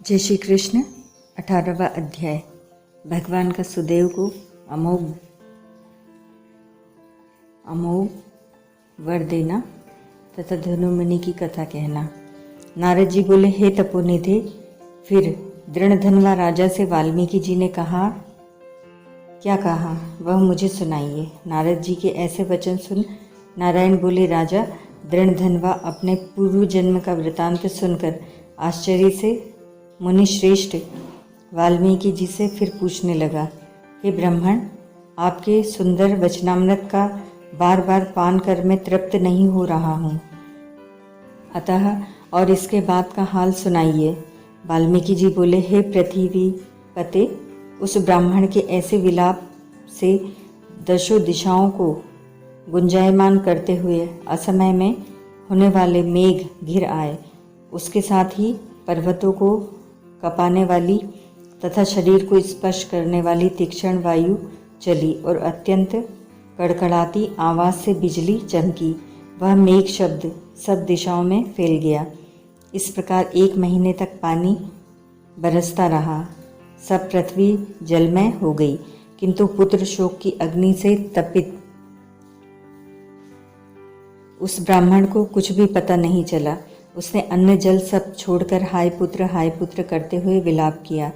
जय श्री कृष्ण। 18वां अध्याय। भगवान का सुदेव को अमोघ वर देना तथा धनुमुनि की कथा कहना। नारद जी बोले, हे तपोनिधि। फिर दृढ़धनवा राजा से वाल्मीकि जी ने कहा, क्या कहा वह मुझे सुनाइए। नारद जी के ऐसे वचन सुन नारायण बोले, राजा दृढ़धनवा अपने पूर्व जन्म का वृतांत सुनकर आश्चर्य से मुनि श्रेष्ठ वाल्मीकि जी से फिर पूछने लगा, हे ब्राह्मण, आपके सुंदर वचनामृत का बार बार पान कर मैं तृप्त नहीं हो रहा हूँ, अतः और इसके बाद का हाल सुनाइए। वाल्मीकि जी बोले, हे पृथ्वी पते, उस ब्राह्मण के ऐसे विलाप से दशों दिशाओं को गुंजायमान करते हुए असमय में होने वाले मेघ घिर आए। उसके साथ ही पर्वतों को कपाने वाली तथा शरीर को स्पर्श करने वाली तीक्ष्ण वायु चली और अत्यंत कड़कड़ाती आवाज़ से बिजली चमकी। वह मेघ शब्द सब दिशाओं में फैल गया। इस प्रकार 1 महीने तक पानी बरसता रहा। सब पृथ्वी जलमय हो गई, किंतु पुत्र शोक की अग्नि से तपित उस ब्राह्मण को कुछ भी पता नहीं चला। उसने अन्न जल सब छोड़कर हाय पुत्र करते हुए विलाप किया।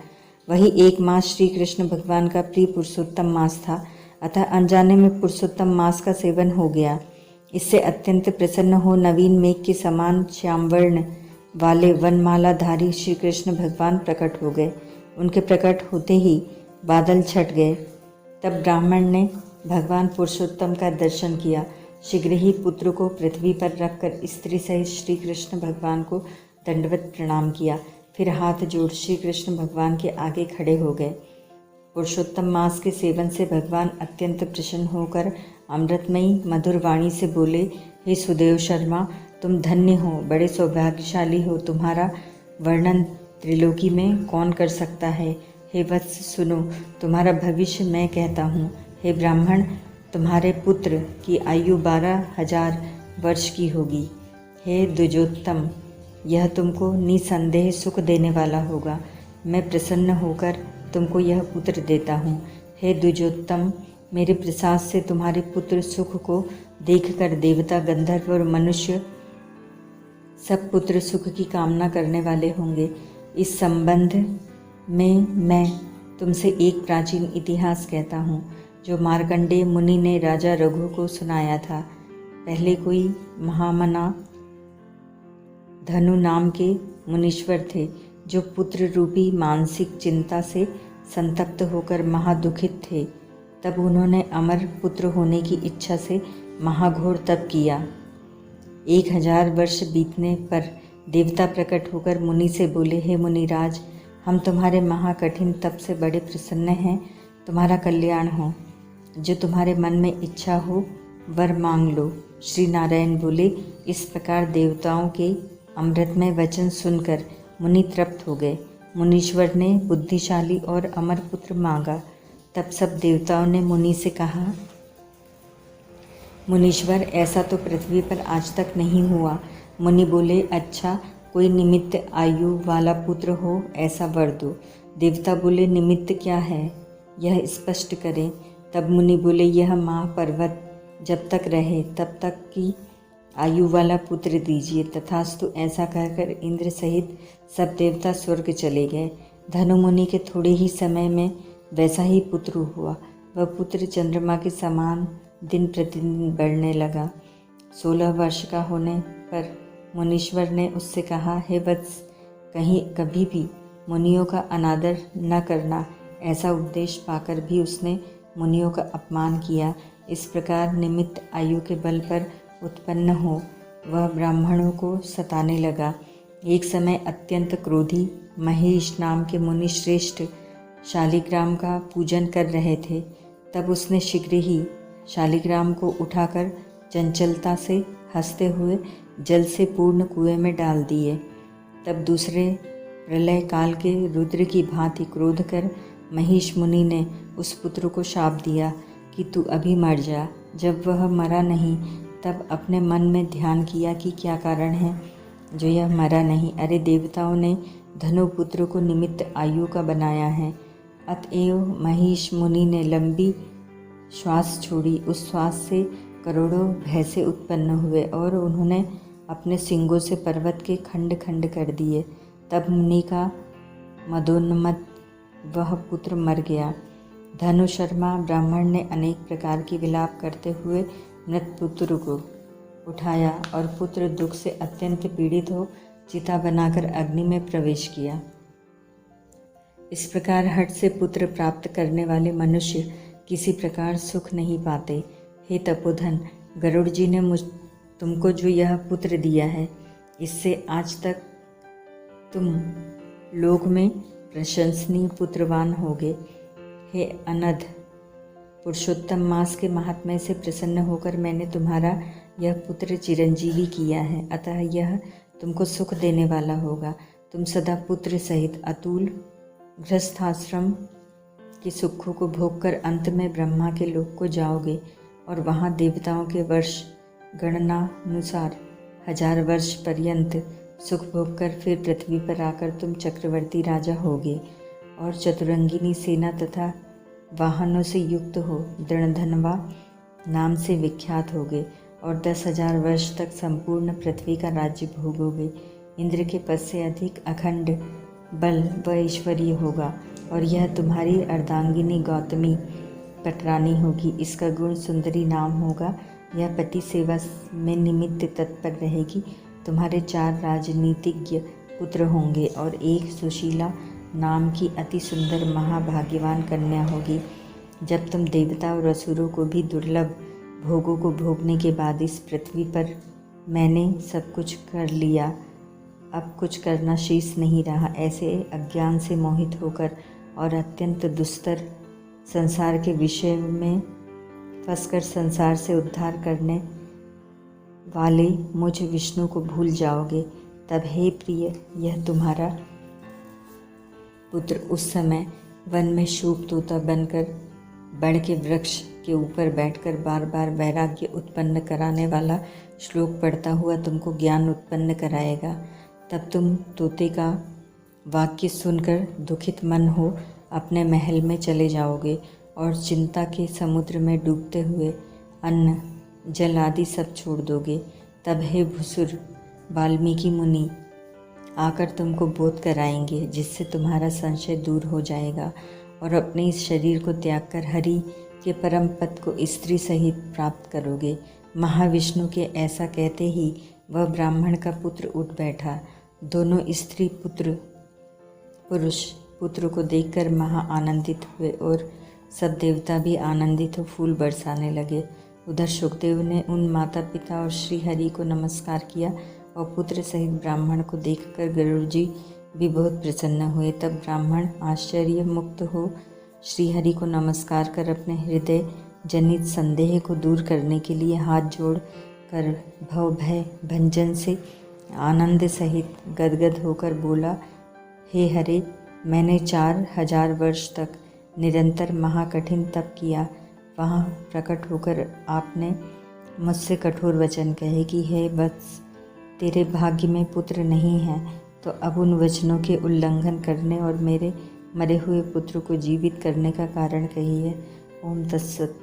वही 1 मास श्री कृष्ण भगवान का प्रिय पुरुषोत्तम मास था, अतः अनजाने में पुरुषोत्तम मास का सेवन हो गया। इससे अत्यंत प्रसन्न हो नवीन मेघ के समान श्यामवर्ण वाले वनमालाधारी श्री कृष्ण भगवान प्रकट हो गए। उनके प्रकट होते ही बादल छट गए। तब ब्राह्मण ने भगवान पुरुषोत्तम का दर्शन किया। शीघ्र ही पुत्र को पृथ्वी पर रखकर स्त्री सहित श्री कृष्ण भगवान को दंडवत प्रणाम किया। फिर हाथ जोड़ श्री कृष्ण भगवान के आगे खड़े हो गए। पुरुषोत्तम मास के सेवन से भगवान अत्यंत प्रसन्न होकर अमृतमयी मधुर वाणी से बोले, हे सुदेव शर्मा, तुम धन्य हो, बड़े सौभाग्यशाली हो। तुम्हारा वर्णन त्रिलोकी में कौन कर सकता है। हे वत्स सुनो, तुम्हारा भविष्य मैं कहता हूँ। हे ब्राह्मण, तुम्हारे पुत्र की आयु 12,000 वर्ष की होगी। हे द्विजोत्तम, यह तुमको निसंदेह सुख देने वाला होगा। मैं प्रसन्न होकर तुमको यह पुत्र देता हूँ। हे द्विजोत्तम, मेरे प्रसाद से तुम्हारे पुत्र सुख को देखकर देवता, गंधर्व और मनुष्य सब पुत्र सुख की कामना करने वाले होंगे। इस संबंध में मैं तुमसे एक प्राचीन इतिहास कहता हूँ, जो मार्कंडेय मुनि ने राजा रघु को सुनाया था। पहले कोई महामना धनु नाम के मुनीश्वर थे, जो पुत्र रूपी मानसिक चिंता से संतप्त होकर महादुखित थे। तब उन्होंने अमर पुत्र होने की इच्छा से महाघोर तप किया। 1000 वर्ष बीतने पर देवता प्रकट होकर मुनि से बोले, हे मुनिराज, हम तुम्हारे महाकठिन तप से बड़े प्रसन्न हैं। तुम्हारा कल्याण हो। जो तुम्हारे मन में इच्छा हो वर मांग लो। श्री नारायण बोले, इस प्रकार देवताओं के अमृतमय वचन सुनकर मुनि तृप्त हो गए। मुनीश्वर ने बुद्धिशाली और अमर पुत्र मांगा। तब सब देवताओं ने मुनि से कहा, मुनीश्वर, ऐसा तो पृथ्वी पर आज तक नहीं हुआ। मुनि बोले, अच्छा, कोई निमित्त आयु वाला पुत्र हो ऐसा वर दो। देवता बोले, निमित्त क्या है, यह स्पष्ट करें। तब मुनि बोले, यह महापर्वत जब तक रहे तब तक की आयु वाला पुत्र दीजिए। तथास्तु ऐसा कहकर इंद्र सहित सब देवता स्वर्ग चले गए। धनु मुनि के थोड़े ही समय में वैसा ही पुत्र हुआ। वह पुत्र चंद्रमा के समान दिन प्रतिदिन बढ़ने लगा। 16 वर्ष का होने पर मुनीश्वर ने उससे कहा, हे वत्स, कभी भी मुनियों का अनादर न करना। ऐसा उपदेश पाकर भी उसने मुनियों का अपमान किया। इस प्रकार निमित्त आयु के बल पर उत्पन्न हो वह ब्राह्मणों को सताने लगा। एक समय अत्यंत क्रोधी महेश नाम के मुनि श्रेष्ठ शालिग्राम का पूजन कर रहे थे। तब उसने शीघ्र ही शालिग्राम को उठाकर चंचलता से हंसते हुए जल से पूर्ण कुएं में डाल दिए। तब दूसरे प्रलय काल के रुद्र की भांति क्रोध कर महेश मुनि ने उस पुत्र को शाप दिया कि तू अभी मर जा। जब वह मरा नहीं, तब अपने मन में ध्यान किया कि क्या कारण है जो यह मरा नहीं। अरे देवताओं ने धनु पुत्र को निमित्त आयु का बनाया है। अतएव महिष मुनि ने लंबी श्वास छोड़ी। उस श्वास से करोड़ों भैंसे उत्पन्न हुए और उन्होंने अपने सींगों से पर्वत के खंड खंड कर दिए। तब मुनि का मदोन्मत्त वह पुत्र मर गया। धनु शर्मा ब्राह्मण ने अनेक प्रकार की विलाप करते हुए मृत पुत्र को उठाया और पुत्र दुख से अत्यंत पीड़ित हो चिता बनाकर अग्नि में प्रवेश किया। इस प्रकार हठ से पुत्र प्राप्त करने वाले मनुष्य किसी प्रकार सुख नहीं पाते। हे तपोधन, गरुड़ जी ने तुमको जो यह पुत्र दिया है, इससे आज तक तुम लोक में प्रशंसनीय पुत्रवान होगे। हे अनध, पुरुषोत्तम मास के महात्म्य से प्रसन्न होकर मैंने तुम्हारा यह पुत्र चिरंजीवी किया है, अतः यह तुमको सुख देने वाला होगा। तुम सदा पुत्र सहित अतुल गृहस्थाश्रम के सुखों को भोग कर अंत में ब्रह्मा के लोक को जाओगे और वहाँ देवताओं के वर्ष गणनानुसार 1000 वर्ष पर्यंत सुख भोग कर फिर पृथ्वी पर आकर तुम चक्रवर्ती राजा होगे और चतुरंगिनी सेना तथा वाहनों से युक्त हो दृढ़धनवा नाम से विख्यात होगे और 10,000 वर्ष तक संपूर्ण पृथ्वी का राज्य भोगोगे। इंद्र के पद से अधिक अखंड बल व ऐश्वर्य होगा और यह तुम्हारी अर्धांगिनी गौतमी पटरानी होगी। इसका गुण सुंदरी नाम होगा। यह पति सेवा में निमित्त तत्पर रहेगी। तुम्हारे 4 राजनीतिज्ञ पुत्र होंगे और एक सुशीला नाम की अति सुंदर महाभाग्यवान कन्या होगी। जब तुम देवता और असुरों को भी दुर्लभ भोगों को भोगने के बाद इस पृथ्वी पर मैंने सब कुछ कर लिया, अब कुछ करना शेष नहीं रहा, ऐसे अज्ञान से मोहित होकर और अत्यंत दुस्तर संसार के विषय में फंसकर संसार से उद्धार करने वाले मुझ विष्णु को भूल जाओगे। तब हे प्रिय, यह तुम्हारा पुत्र उस समय वन में शूप तोता बनकर बड़ के वृक्ष के ऊपर बैठकर बार बार वैराग्य उत्पन्न कराने वाला श्लोक पढ़ता हुआ तुमको ज्ञान उत्पन्न कराएगा। तब तुम तोते का वाक्य सुनकर दुखित मन हो अपने महल में चले जाओगे और चिंता के समुद्र में डूबते हुए अन्न जल आदि सब छोड़ दोगे। तब हे भुसुर, वाल्मीकि मुनि आकर तुमको बोध कराएंगे, जिससे तुम्हारा संशय दूर हो जाएगा और अपने इस शरीर को त्याग कर हरि के परम पद को स्त्री सहित प्राप्त करोगे। महाविष्णु के ऐसा कहते ही वह ब्राह्मण का पुत्र उठ बैठा। दोनों स्त्री पुरुष पुत्र को देखकर महा आनंदित हुए और सब देवता भी आनंदित हो फूल बरसाने लगे। उधर शुकदेव ने उन माता पिता और श्री हरि को नमस्कार किया और पुत्र सहित ब्राह्मण को देखकर गरुड़ जी भी बहुत प्रसन्न हुए। तब ब्राह्मण आश्चर्य मुक्त हो श्री हरि को नमस्कार कर अपने हृदय जनित संदेह को दूर करने के लिए हाथ जोड़ कर भव भय भंजन से आनंद सहित गदगद होकर बोला, हे हरे, मैंने 4000 वर्ष तक निरंतर महाकठिन तप किया। वहाँ प्रकट होकर आपने मुझसे कठोर वचन कहे कि हे वत्स, तेरे भाग्य में पुत्र नहीं है, तो अब उन वचनों के उल्लंघन करने और मेरे मरे हुए पुत्र को जीवित करने का कारण कहिए। ओम तत्सत।